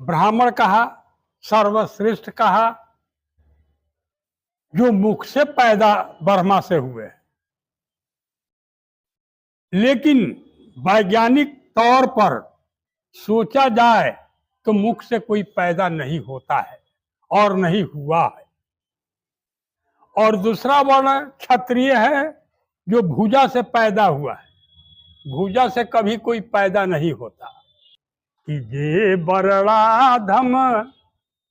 ब्राह्मण कहा, सर्वश्रेष्ठ कहा, जो मुख से पैदा ब्रह्मा से हुए। लेकिन वैज्ञानिक तौर पर सोचा जाए तो मुख से कोई पैदा नहीं होता है और नहीं हुआ है। और दूसरा वर्ण क्षत्रिय है, जो भुजा से पैदा हुआ है। भुजा से कभी कोई पैदा नहीं होता। कि जे बरड़ा धम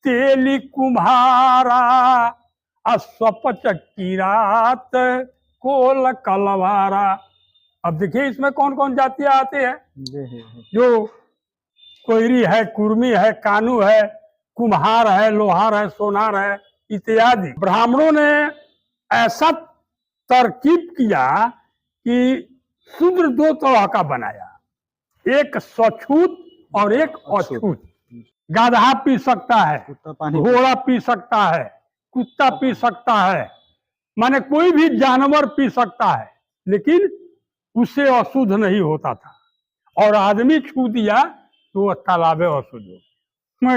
तेली कुम्हारा, अस्वपच की रात कोल कलवारा। अब देखिए इसमें कौन कौन जातियां आती है। जो कोयरी है, कुर्मी है, कानू है, कुम्हार है, लोहार है, सोनार है इत्यादि। ब्राह्मणों ने ऐसा तरकीब किया कि शूद्र दो तरह का बनाया, एक स्वछूत और एक अछूत। गाधा पी सकता है, घोड़ा पी सकता है, कुत्ता पी सकता है, माने कोई भी जानवर पी सकता है, लेकिन उससे अशुद्ध नहीं होता था। और आदमी छू दिया तो वह तालाबे अशुद्ध हो।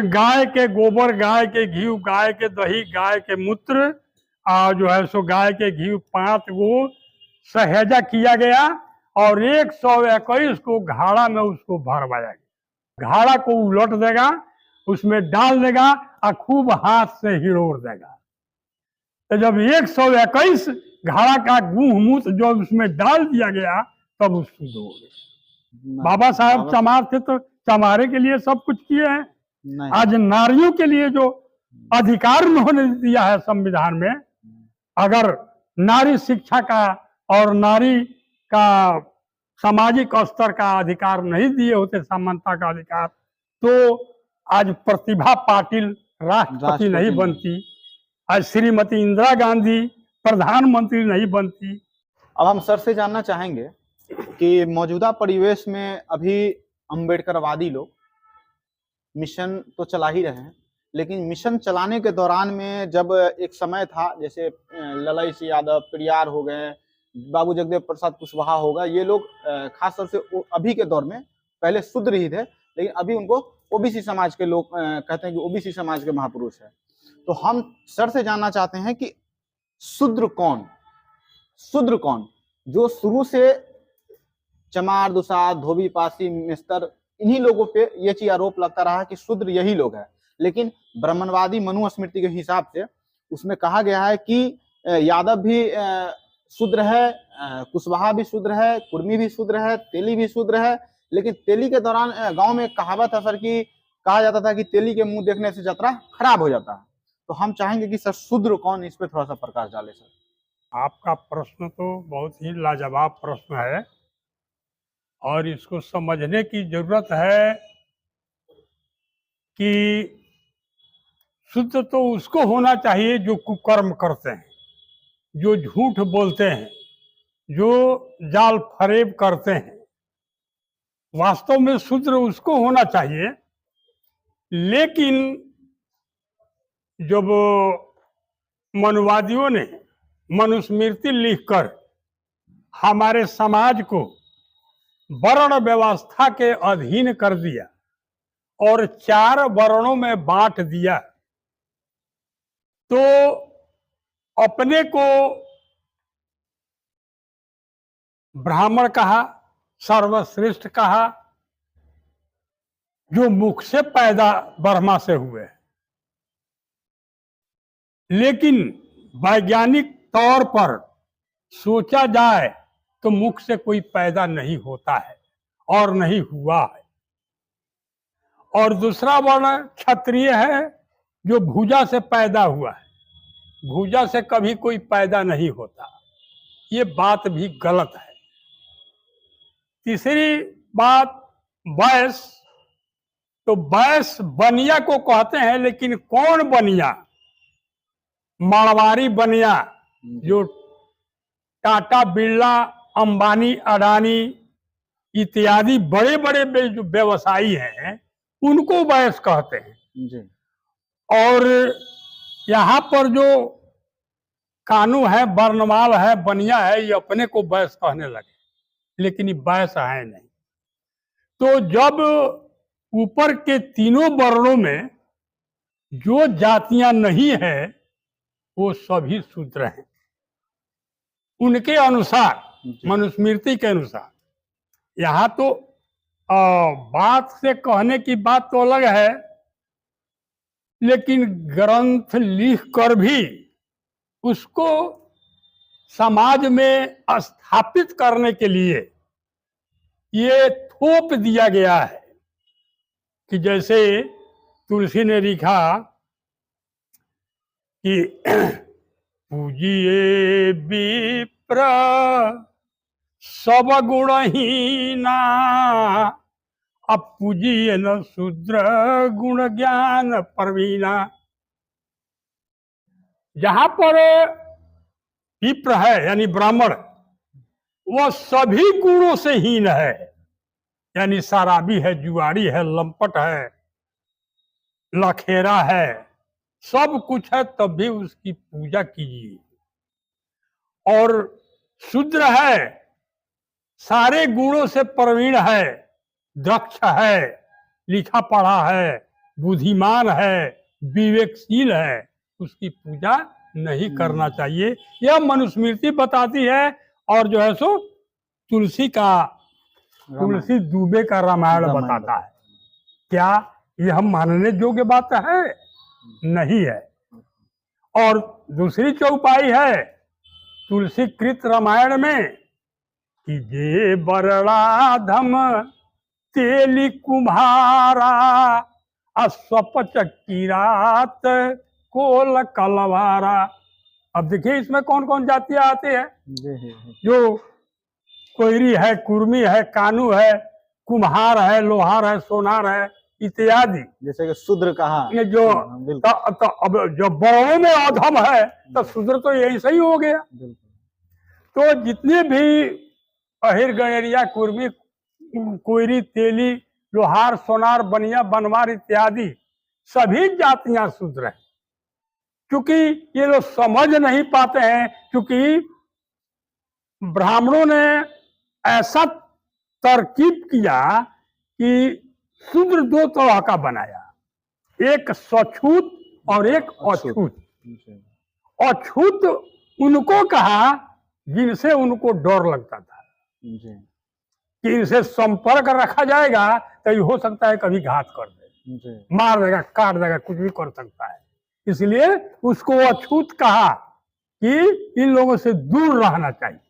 गाय के गोबर, गाय के घी, गाय के दही, गाय के मूत्र और जो है सो गाय के घी 5 गो सहेजा किया गया और 121 को घाड़ा में उसको भरवाया गया। घाड़ा को उलट देगा, उसमें डाल देगा और खूब हाथ से हिड़ोर देगा। तो जब 121 घाड़ा का गुह मूत्र जो उसमें डाल दिया गया तब उस शुद्ध हो गया। बाबा साहब चमार थे तो चमारे के लिए सब कुछ किए हैं। आज नारियों के लिए जो अधिकार उन्होंने दिया है संविधान में, अगर नारी शिक्षा का और नारी का सामाजिक स्तर का अधिकार नहीं दिए होते, समानता का अधिकार, तो आज प्रतिभा पाटिल राष्ट्रपति नहीं बनती, आज श्रीमती इंदिरा गांधी प्रधानमंत्री नहीं बनती। अब हम सर से जानना चाहेंगे कि मौजूदा परिवेश में अभी अम्बेडकरवादी लोग मिशन तो चला ही रहे हैं, लेकिन मिशन चलाने के दौरान में जब एक समय था, जैसे ललई सिंह यादव, पेरियार हो गए, बाबू जगदेव प्रसाद कुशवाहा हो गए, ये लोग खासतौर से अभी के दौर में पहले शूद्र ही थे, लेकिन अभी उनको ओबीसी समाज के लोग कहते हैं कि ओबीसी समाज के महापुरुष है। तो हम सर से जानना चाहते हैं कि शूद्र कौन, जो शुरू से चमार, दुसाध, धोबी, पासी, मिस्तर, इन्हीं लोगों पे ये चीज आरोप लगता रहा कि शूद्र यही लोग है। लेकिन ब्राह्मणवादी मनुस्मृति के हिसाब से उसमें कहा गया है कि यादव भी शूद्र है, कुशवाहा भी शूद्र है, कुर्मी भी शूद्र है, तेली भी शूद्र है। लेकिन तेली के दौरान गांव में कहावत है सर की, कहा जाता था कि तेली के मुंह देखने से जतरा खराब हो जाता है। तो हम चाहेंगे कि सर शूद्र कौन, इस पे थोड़ा सा प्रकाश डाले सर। आपका प्रश्न तो बहुत ही लाजवाब प्रश्न है और इसको समझने की जरूरत है कि शुद्ध तो उसको होना चाहिए जो कुकर्म करते हैं, जो झूठ बोलते हैं, जो जाल फरेब करते हैं। वास्तव में शूद्र उसको होना चाहिए। लेकिन जब मनुवादियों ने मनुस्मृति लिखकर हमारे समाज को वर्ण व्यवस्था के अधीन कर दिया और 4 वर्णों में बांट दिया, तो अपने को ब्राह्मण कहा, सर्वश्रेष्ठ कहा, जो मुख से पैदा ब्रह्मा से हुए। लेकिन वैज्ञानिक तौर पर सोचा जाए तो मुख से कोई पैदा नहीं होता है और नहीं हुआ है। और दूसरा वर्ण क्षत्रिय है, जो भुजा से पैदा हुआ है। भुजा से कभी कोई पैदा नहीं होता, ये बात भी गलत है। तीसरी बात वैश्य, तो वैश्य बनिया को कहते हैं, लेकिन कौन बनिया? मारवाड़ी बनिया, जो टाटा, बिरला, अंबानी, अडानी इत्यादि बड़े बड़े जो व्यवसायी हैं उनको वैश्य कहते हैं जी। और यहाँ पर जो कानू है, वर्णमाल है, बनिया है, ये अपने को वैश्य कहने लगे, लेकिन ये वैश्य है नहीं। तो जब ऊपर के तीनों वर्णों में जो जातियां नहीं है वो सभी शूद्र हैं उनके अनुसार, जी। मनुस्मृति के अनुसार। यहाँ तो बात से कहने की बात तो अलग है, लेकिन ग्रंथ लिख कर भी उसको समाज में स्थापित करने के लिए ये थोप दिया गया है कि जैसे तुलसी ने लिखा कि पूजिए विप्र सब गुणहीना, अब पूजिए न शूद्र गुण ज्ञान प्रवीणा। जहां पर विप्र है यानी ब्राह्मण, वह सभी गुणों से हीन है, यानी शराबी है, जुआरी है, लंपट है, लखेरा है, सब कुछ है, तब भी उसकी पूजा कीजिए। और शूद्र है, सारे गुणों से प्रवीण है, दक्ष है, लिखा पढ़ा है, बुद्धिमान है, विवेकशील है, उसकी पूजा नहीं करना चाहिए। यह मनुस्मृति बताती है। और जो है सो तुलसी दुबे का रामायण बताता है। क्या यह हम मानने योग्य बात है? नहीं है। और दूसरी चौपाई है तुलसी कृत रामायण में कि जे बरड़ाधम तेली कुम्हारा, अस्वपच किरात कोल कलवारा। अब देखिए इसमें कौन कौन जातियां आती है। जो कोयरी है, कुर्मी है, कानू है, कुम्हार है, लोहार है, सोनार है इत्यादि। जैसे कि शूद्र कहा ये जो अब जब बड़ों में अधम है तो शूद्र तो यही सही हो गया। तो जितने भी अहिर, गणेरिया, कुर्मी, कोयरी, तेली, लोहार, सोनार, बनिया, बनवार इत्यादि सभी जातियां शूद्र हैं। क्योंकि ये लोग समझ नहीं पाते हैं, क्योंकि ब्राह्मणों ने ऐसा तरकीब किया कि शूद्र दो तरह का बनाया, एक स्वछूत और एक अछूत। अछूत उनको कहा जिनसे उनको डर लगता था कि इनसे संपर्क रखा जाएगा तो ये हो सकता है कभी घात कर दे, मार देगा, काट देगा, कुछ भी कर सकता है। इसलिए उसको अछूत कहा कि इन लोगों से दूर रहना चाहिए।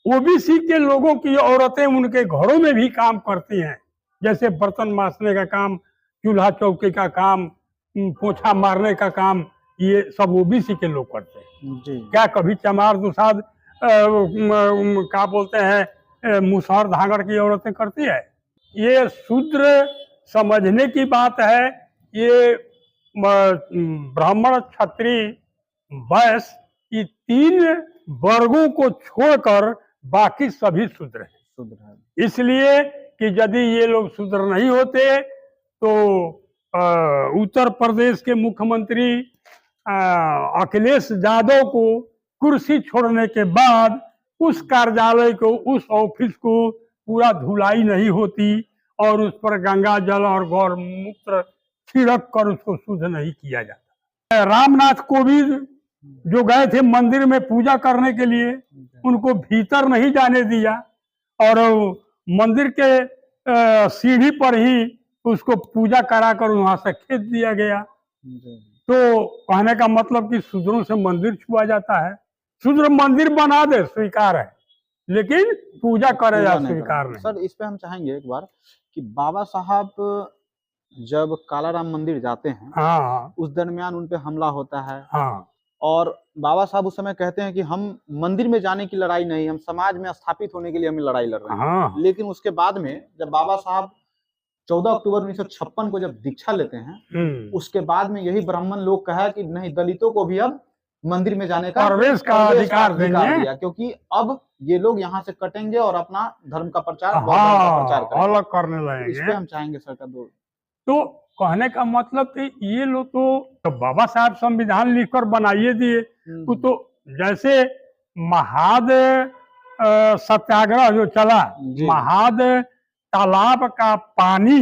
ओबीसी के लोगों की औरतें उनके घरों में भी काम करती हैं, जैसे बर्तन मांजने का काम, चूल्हा चौके का काम, पोछा मारने का काम, ये सब ओबीसी के लोग करते हैं। क्या कभी चमार दुसाद क्या बोलते हैं मुसहर धांगड़ की औरतें करती है? ये शूद्र समझने की बात है। ये ब्राह्मण, क्षत्रिय, वैश्य, ये तीन वर्गों को छोड़कर बाकी सभी शूद्र हैं। इसलिए कि यदि ये लोग शूद्र नहीं होते तो उत्तर प्रदेश के मुख्यमंत्री अखिलेश यादव को कुर्सी छोड़ने के बाद उस कार्यालय को, उस ऑफिस को पूरा धुलाई नहीं होती और उस पर गंगा जल और गौमूत्र छिड़क कर उसको शुद्ध नहीं किया जाता। रामनाथ कोविंद जो गए थे मंदिर में पूजा करने के लिए, उनको भीतर नहीं जाने दिया और मंदिर के सीढ़ी पर ही उसको पूजा कराकर वहां से खींच दिया गया। तो कहने का मतलब कि शूद्रों से मंदिर छुआ जाता है। शूद्र मंदिर बना दे स्वीकार है, लेकिन पूजा करे या स्वीकार नहीं। सर इस पे हम चाहेंगे एक बार कि बाबा साहब जब कालाराम मंदिर जाते हैं, हाँ, उस दरमियान उन पे हमला होता है। हाँ, और बाबा साहब उस समय कहते हैं कि हम मंदिर में जाने की लड़ाई नहीं, हम समाज में स्थापित होने के लिए हम लड़ाई लड़ रहे हैं। हाँ। लेकिन उसके बाद में जब बाबा साहब 14 अक्टूबर 1956 को जब दीक्षा लेते हैं, उसके बाद में यही ब्राह्मण लोग कहा कि नहीं, दलितों को भी अब मंदिर में जाने का प्रवेश का अधिकार दिया, क्योंकि अब ये लोग यहाँ से कटेंगे और अपना धर्म का प्रचार, अलग करने लगेंगे। इस पे हम चाहेंगे सर का दो। तो कहने का मतलब कि ये लोग तो बाबा साहब संविधान लिखकर बनाइए दिए। तो जैसे महाद सत्याग्रह जो चला, महाद तालाब का पानी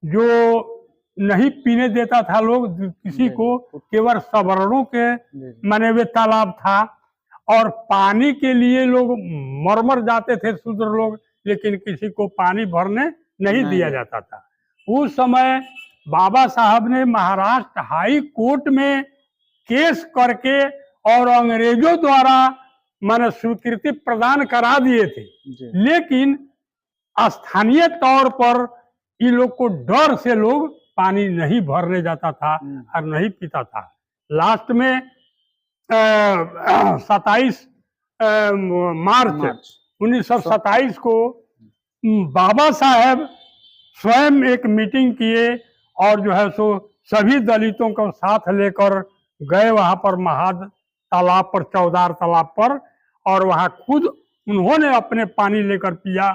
जो नहीं पीने देता था लोग किसी को, केवल सवर्णों के माने वे तालाब था। और पानी के लिए लोग मरमर जाते थे शूद्र लोग, लेकिन किसी को पानी भरने नहीं दिया जाता था। उस समय बाबा साहब ने महाराष्ट्र हाई कोर्ट में केस करके और अंग्रेजों द्वारा माने स्वीकृति प्रदान करा दिए थे, लेकिन स्थानीय तौर पर इन लोग को डर से लोग पानी नहीं भरने जाता था और नहीं पीता था। लास्ट में 27 मार्च 1927 को बाबा साहब स्वयं एक मीटिंग किए और जो है सो सभी दलितों को साथ लेकर गए वहां पर महाद तालाब पर, चौदार तालाब पर, और वहां खुद उन्होंने अपने पानी लेकर पिया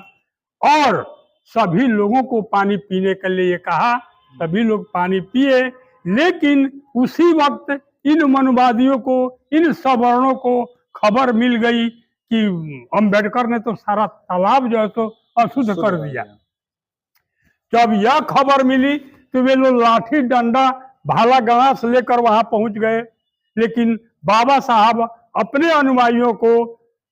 और सभी लोगों को पानी पीने के लिए कहा। सभी लोग पानी पिए, लेकिन उसी वक्त इन मनुवादियों को, इन सवर्णों को खबर मिल गई कि अंबेडकर ने तो सारा तालाब जो है तो अशुद्ध कर दिया। जब यह खबर मिली तो वे लोग लाठी डंडा भाला गणास लेकर वहां पहुंच गए, लेकिन बाबा साहब अपने अनुयायियों को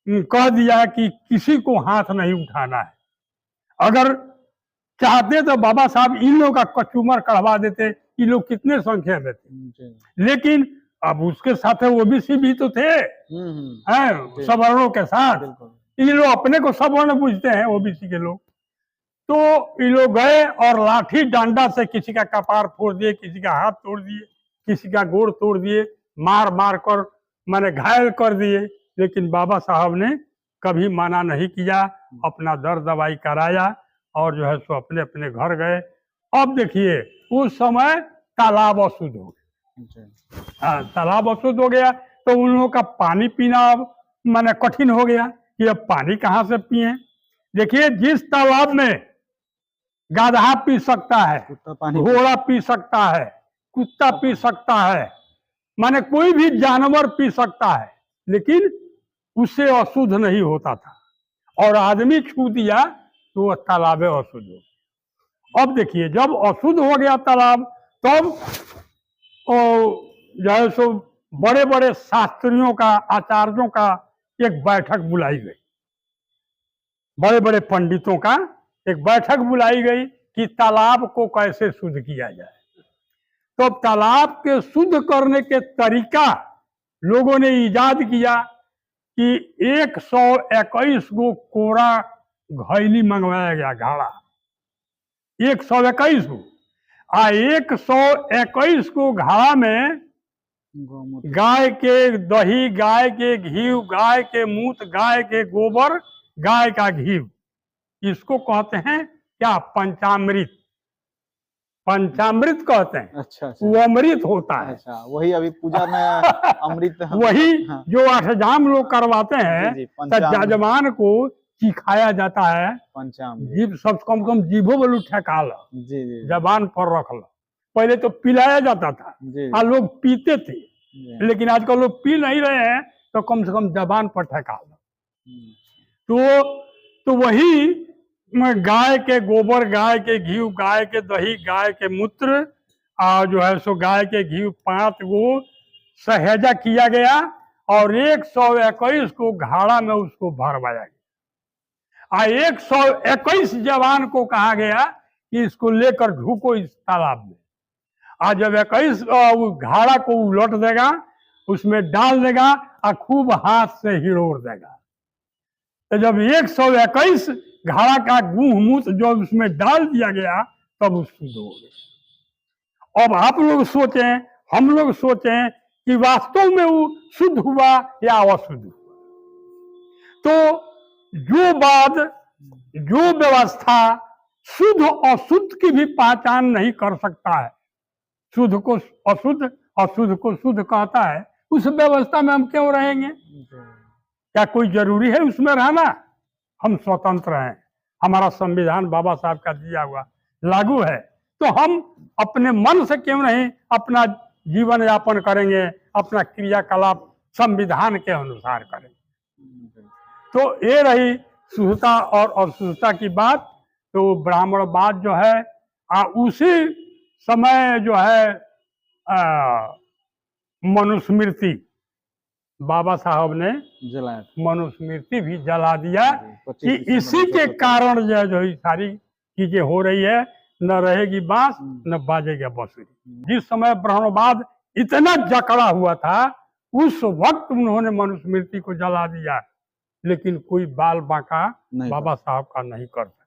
कह दिया कि किसी को हाथ नहीं उठाना है। अगर चाहते तो बाबा साहब इन लोगों का कचूमर कढ़वा देते, ये लोग कितने संख्या में थे, लेकिन अब उसके साथ ओबीसी भी तो थे हैं सवर्णों के साथ। ये लोग अपने को सवर्ण पूछते हैं ओबीसी के लोग। तो ये लोग गए और लाठी डंडा से किसी का कपार फोड़ दिए, किसी का हाथ तोड़ दिए, किसी का गोड़ तोड़ दिए, मार मार कर मैंने घायल कर दिए। लेकिन बाबा साहब ने कभी मना नहीं किया, अपना दर्द दवाई कराया और जो है सो अपने अपने घर गए। अब देखिए उस समय तालाब अशुद्ध हो गया, तालाब अशुद्ध हो गया तो उन लोगों का पानी पीना अब माने कठिन हो गया कि अब पानी कहाँ से पिए। देखिए जिस तालाब में गाधा पी सकता है, घोड़ा पी सकता है, कुत्ता पी सकता है, माने कोई भी जानवर पी सकता है, लेकिन उससे अशुद्ध नहीं होता था, और आदमी छू दिया तो वह तालाब अशुद्ध हो। अब देखिए जब अशुद्ध हो गया तालाब, तब जो है सो बड़े बड़े शास्त्रियों का, आचार्यों का एक बैठक बुलाई गई, बड़े बड़े पंडितों का एक बैठक बुलाई गई कि तालाब को कैसे शुद्ध किया जाए। तो तालाब के शुद्ध करने के तरीका लोगों ने इजाद किया कि 121 गो कोरा घैली मंगवाया गया, घाड़ा 121 गो, 121 को घाड़ा में गाय के दही, गाय के घी, गाय के मूत, गाय के गोबर, गाय का घी, इसको कहते हैं क्या, पंचामृत। पंचामृत कहते हैं। अच्छा। वो अमृत होता है। अच्छा, वही अभी पूजा में अमृत वही जो अष्टजाम लोग करवाते हैं, जजमान को सिखाया जाता है पंचामृत। जीभ सब कम कम जीभो बोलू ठेका लो, जबान पर रख लो। पहले तो पिलाया जाता था और लोग पीते थे, लेकिन आजकल लोग पी नहीं रहे हैं, तो कम से कम जबान पर ठेका लो। तो वही गाय के गोबर, गाय के घी, गाय के दही, गाय के मूत्र और जो है सो गाय के घी 5 गो सहेजा किया गया और 121 को घाड़ा में उसको भरवाया गया। 121 जवान को कहा गया कि इसको लेकर ढूको इस तालाब में। आज जब 21 घाड़ा को उलट देगा, उसमें डाल देगा और खूब हाथ से हिड़ोर देगा। तो जब 121 घाड़ा का गुह मूत्र जो उसमें डाल दिया गया, तब वो शुद्ध हो गया। अब आप लोग सोचें, हम लोग सोचें कि वास्तव में वो शुद्ध हुआ या अशुद्ध हुआ। तो जो बात, जो व्यवस्था शुद्ध अशुद्ध की भी पहचान नहीं कर सकता है, शुद्ध को अशुद्ध, अशुद्ध को शुद्ध कहता है, उस व्यवस्था में हम क्यों रहेंगे? क्या कोई जरूरी है उसमें रहना? हम स्वतंत्र हैं, हमारा संविधान बाबा साहब का दिया हुआ लागू है, तो हम अपने मन से क्यों नहीं अपना जीवन यापन करेंगे, अपना क्रियाकलाप संविधान के अनुसार करेंगे। तो ये रही शुद्धता और अशुद्धता की बात। तो ब्राह्मणवाद जो है उसी समय जो है मनुस्मृति बाबा साहब ने जलाया था। मनुस्मृति भी जला दिया कि 25 इसी के कारण जो ये सारी चीजें हो रही है, न रहेगी बांस न बाजेगा बांसुरी। जिस समय ब्रह्मवाद इतना जकड़ा हुआ था उस वक्त उन्होंने मनुस्मृति को जला दिया, लेकिन कोई बाल बांका नहीं बाबा साहब का नहीं कर सका।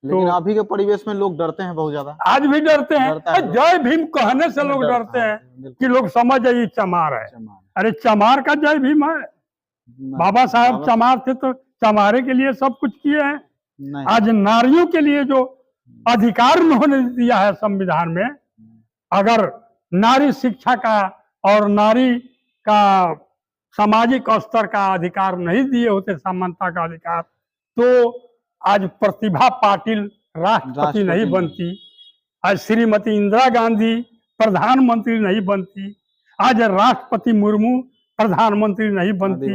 लेकिन तो अभी के परिवेश में लोग डरते हैं बहुत ज्यादा। आज भी डरते हैं। डरता है लोग। जय भीम कहने से लोग डरते हैं कि लोग समझ जाए ये चमार है। अरे चमार का जय भीम है। बाबा साहब चमार थे तो चमारे के लिए सब कुछ किए हैं। नहीं। आज नारियों के लिए जो अधिकार उन्होंने दिया है संविधान में, अगर नारी शिक्षा का और नारी का सामाजिक स्तर का अधिकार नहीं दिए होते, समानता का अधिकार, तो आज प्रतिभा पाटिल राष्ट्रपति नहीं बनती, आज श्रीमती इंदिरा गांधी प्रधानमंत्री नहीं बनती, आज राष्ट्रपति मुर्मू प्रधानमंत्री नहीं बनती।